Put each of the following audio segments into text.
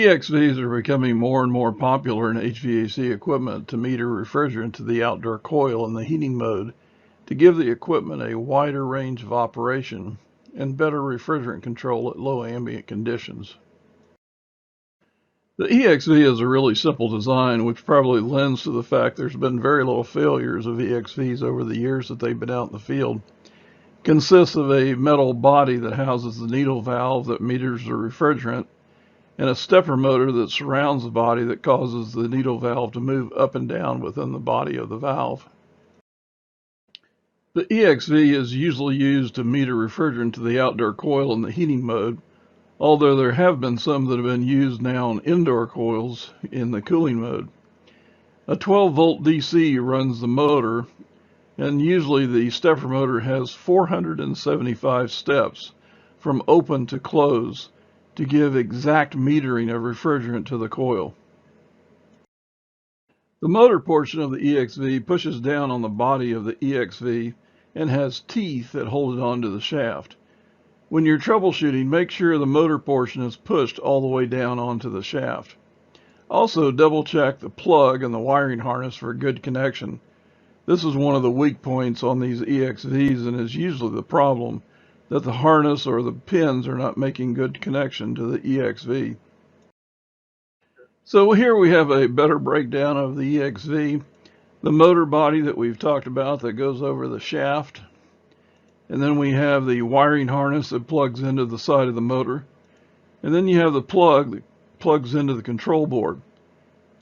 EXVs are becoming more and more popular in HVAC equipment to meter refrigerant to the outdoor coil in the heating mode to give the equipment a wider range of operation and better refrigerant control at low ambient conditions. The EXV is a really simple design, which probably lends to the fact there's been very little failures of EXVs over the years that they've been out in the field. It consists of a metal body that houses the needle valve that meters the refrigerant, and a stepper motor that surrounds the body that causes the needle valve to move up and down within the body of the valve. The EXV is usually used to meter refrigerant to the outdoor coil in the heating mode, although there have been some that have been used now on indoor coils in the cooling mode. A 12-volt DC runs the motor, and usually the stepper motor has 475 steps from open to close to give exact metering of refrigerant to the coil. The motor portion of the EXV pushes down on the body of the EXV and has teeth that hold it onto the shaft. When you're troubleshooting, make sure the motor portion is pushed all the way down onto the shaft. Also, double check the plug and the wiring harness for a good connection. This is one of the weak points on these EXVs and is usually the problem, that the harness or the pins are not making good connection to the EXV. So here we have a better breakdown of the EXV. The motor body that we've talked about that goes over the shaft. And then we have the wiring harness that plugs into the side of the motor. And then you have the plug that plugs into the control board.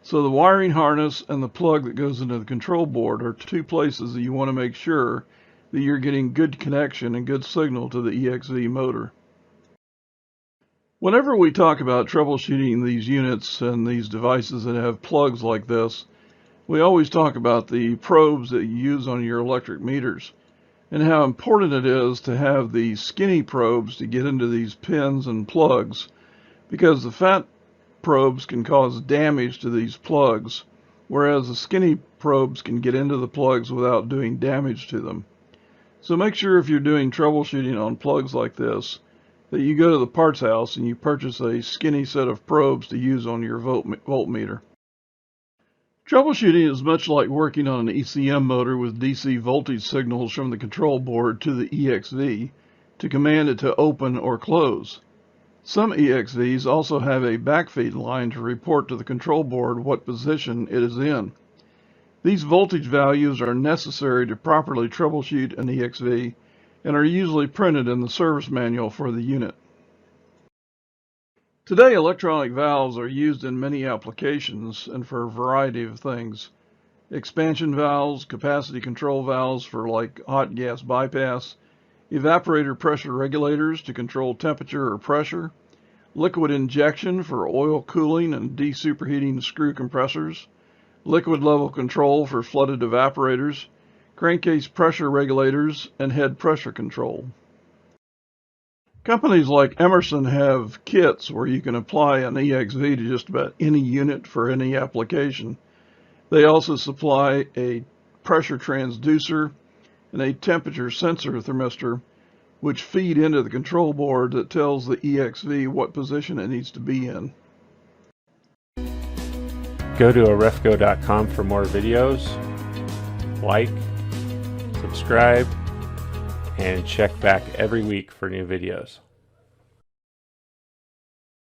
So the wiring harness and the plug that goes into the control board are two places that you want to make sure that you're getting good connection and good signal to the EXV motor. Whenever we talk about troubleshooting these units and these devices that have plugs like this, we always talk about the probes that you use on your electric meters and how important it is to have the skinny probes to get into these pins and plugs, because the fat probes can cause damage to these plugs, whereas the skinny probes can get into the plugs without doing damage to them. So make sure if you're doing troubleshooting on plugs like this, that you go to the parts house and you purchase a skinny set of probes to use on your voltmeter. Troubleshooting is much like working on an ECM motor with DC voltage signals from the control board to the EXV to command it to open or close. Some EXVs also have a backfeed line to report to the control board what position it is in. These voltage values are necessary to properly troubleshoot an EXV and are usually printed in the service manual for the unit. Today, electronic valves are used in many applications and for a variety of things. Expansion valves, capacity control valves for like hot gas bypass, evaporator pressure regulators to control temperature or pressure, liquid injection for oil cooling and de-superheating screw compressors, liquid level control for flooded evaporators, crankcase pressure regulators, and head pressure control. Companies like Emerson have kits where you can apply an EXV to just about any unit for any application. They also supply a pressure transducer and a temperature sensor thermistor, which feed into the control board that tells the EXV what position it needs to be in. Go to arefco.com for more videos, like, subscribe, and check back every week for new videos.